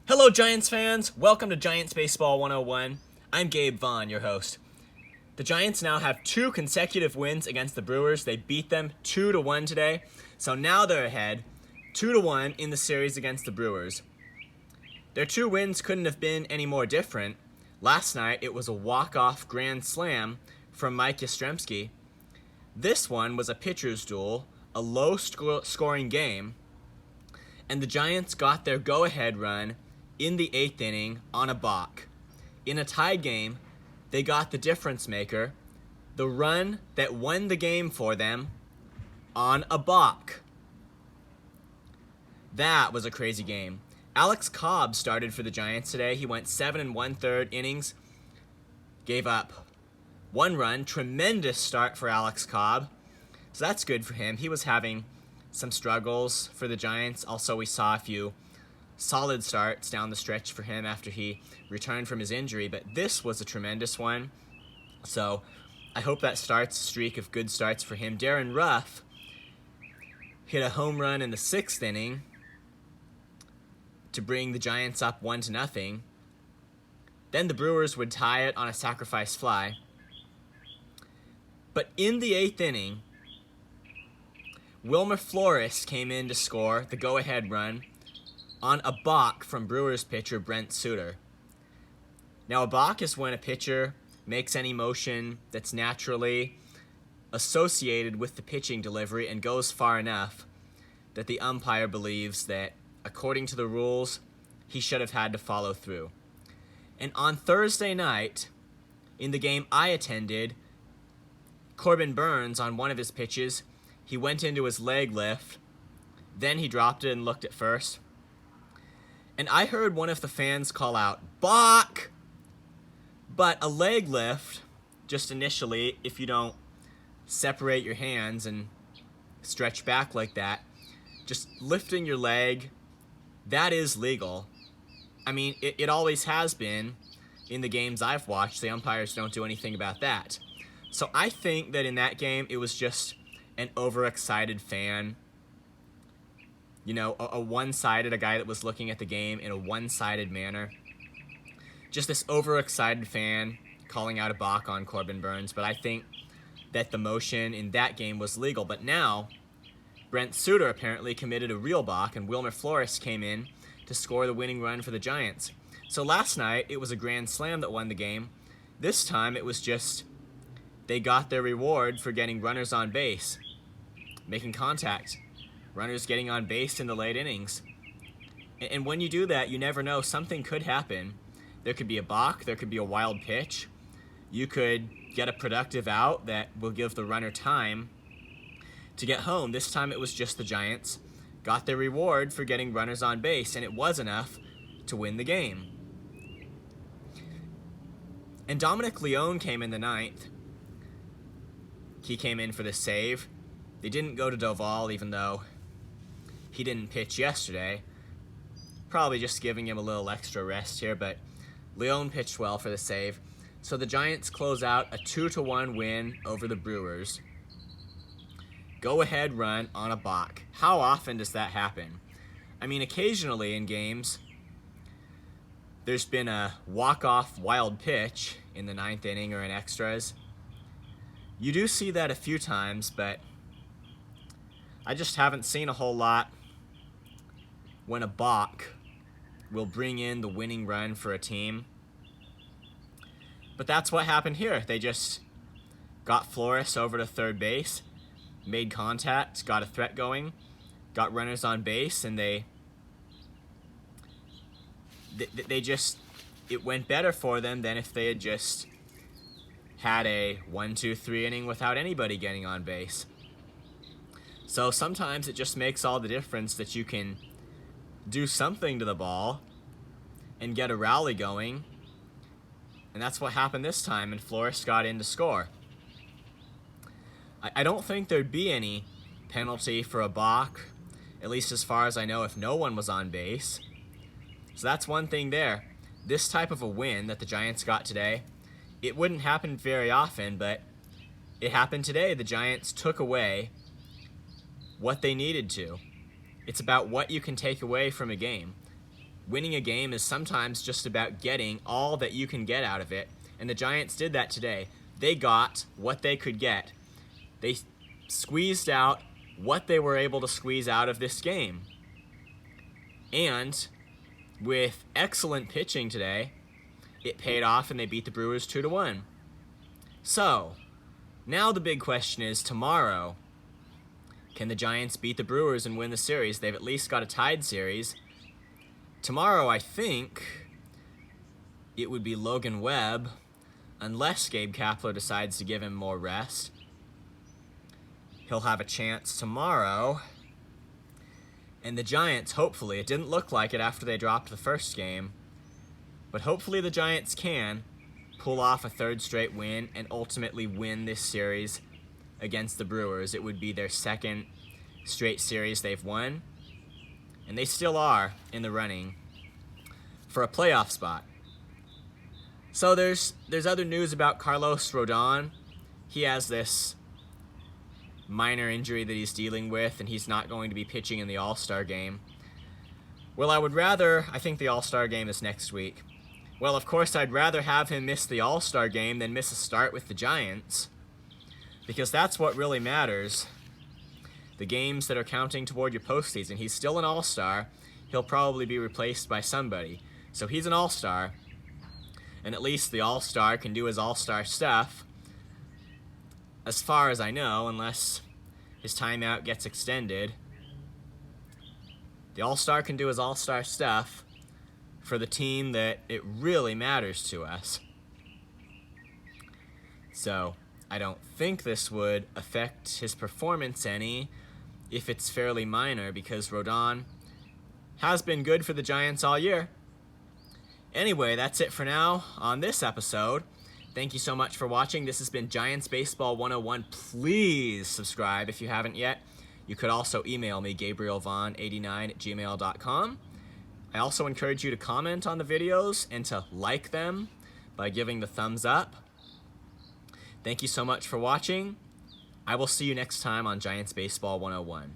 Hello, Giants fans! Welcome to Giants Baseball 101. I'm Gabe Vaughn, your host. The Giants now have 2 consecutive wins against the Brewers. They beat them 2-1 today, so now they're ahead 2-1 in the series against the Brewers. Their 2 wins couldn't have been any more different. Last night, it was a walk-off grand slam from Mike Yastrzemski. This one was a pitcher's duel, a low-scoring game, and the Giants got their go-ahead run in the 8th inning on a balk. In a tie game, they got the difference maker, the run that won the game for them, on a balk. That was a crazy game. Alex Cobb started for the Giants today. He went 7 1/3 innings, gave up 1 run. Tremendous start for Alex Cobb. So that's good for him. He was having some struggles for the Giants. Also, we saw a few solid starts down the stretch for him after he returned from his injury, but this was a tremendous one. So I hope that starts a streak of good starts for him. Darren Ruff hit a home run in the 6th inning to bring the Giants up 1-0. Then the Brewers would tie it on a sacrifice fly. But in the 8th inning, Wilmer Flores came in to score the go-ahead run on a balk from Brewers pitcher Brent Suter. Now, a balk is when a pitcher makes any motion that's naturally associated with the pitching delivery and goes far enough that the umpire believes that, according to the rules, he should have had to follow through. And on Thursday night, in the game I attended, Corbin Burnes, on one of his pitches, he went into his leg lift, then he dropped it and looked at first. And I heard one of the fans call out, "Balk!" But a leg lift, just initially, if you don't separate your hands and stretch back like that, just lifting your leg, that is legal. I mean, it always has been in the games I've watched. The umpires don't do anything about that. So I think that in that game, it was just an overexcited fan. You know, a one-sided, a guy that was looking at the game in a one-sided manner. Just this overexcited fan calling out a balk on Corbin Burnes. But I think that the motion in that game was legal. But now, Brent Suter apparently committed a real balk, and Wilmer Flores came in to score the winning run for the Giants. So last night, it was a grand slam that won the game. This time, it was just they got their reward for getting runners on base, making contact. Runners getting on base in the late innings. And when you do that, you never know. Something could happen. There could be a balk. There could be a wild pitch. You could get a productive out that will give the runner time to get home. This time it was just the Giants got their reward for getting runners on base, and it was enough to win the game. And Dominic Leone came in the 9th. He came in for the save. They didn't go to Doval, even though he didn't pitch yesterday. Probably just giving him a little extra rest here, but Leone pitched well for the save. So the Giants close out a 2-1 win over the Brewers. Go-ahead run on a balk. How often does that happen? I mean, occasionally in games, there's been a walk-off wild pitch in the 9th inning or in extras. You do see that a few times, but I just haven't seen a whole lot when a balk will bring in the winning run for a team. But that's what happened here. They just got Flores over to third base, made contact, got a threat going, got runners on base, and they just, it went better for them than if they had just had a 1-2-3 inning without anybody getting on base. So sometimes it just makes all the difference that you can do something to the ball and get a rally going. And that's what happened this time, and Flores got in to score. I don't think there'd be any penalty for a balk, at least as far as I know, if no one was on base. So that's one thing there. This type of a win that the Giants got today, it wouldn't happen very often, but it happened today. The Giants took away what they needed to. It's about what you can take away from a game. winning a game is sometimes just about getting all that you can get out of it, and the Giants did that today. They got what they could get. They squeezed out what they were able to squeeze out of this game. And with excellent pitching today, it paid off and they beat the Brewers 2-1. So, now the big question is tomorrow, can the Giants beat the Brewers and win the series? They've at least got a tied series. Tomorrow, I think it would be Logan Webb, unless Gabe Kapler decides to give him more rest. He'll have a chance tomorrow. And the Giants, hopefully, it didn't look like it after they dropped the first game, but hopefully the Giants can pull off a third straight win and ultimately win this series against the Brewers. It would be their second straight series they've won, and they still are in the running for a playoff spot. So there's other news about Carlos Rodon. He has this minor injury that he's dealing with, and he's not going to be pitching in the All-Star game. Well, I think the All-Star game is next week. Well, of course, I'd rather have him miss the All-Star game than miss a start with the Giants, because that's what really matters. The games that are counting toward your postseason. He's still an All-Star. He'll probably be replaced by somebody. So he's an All-Star, and at least the All-Star can do his All-Star stuff, as far as I know, unless his timeout gets extended. The All-Star can do his All-Star stuff for the team that it really matters to us. So, I don't think this would affect his performance any if it's fairly minor, because Rodon has been good for the Giants all year. Anyway, that's it for now on this episode. Thank you so much for watching. This has been Giants Baseball 101. Please subscribe if you haven't yet. You could also email me, GabrielVaughn89@gmail.com. I also encourage you to comment on the videos and to like them by giving the thumbs up. Thank you so much for watching. I will see you next time on Giants Baseball 101.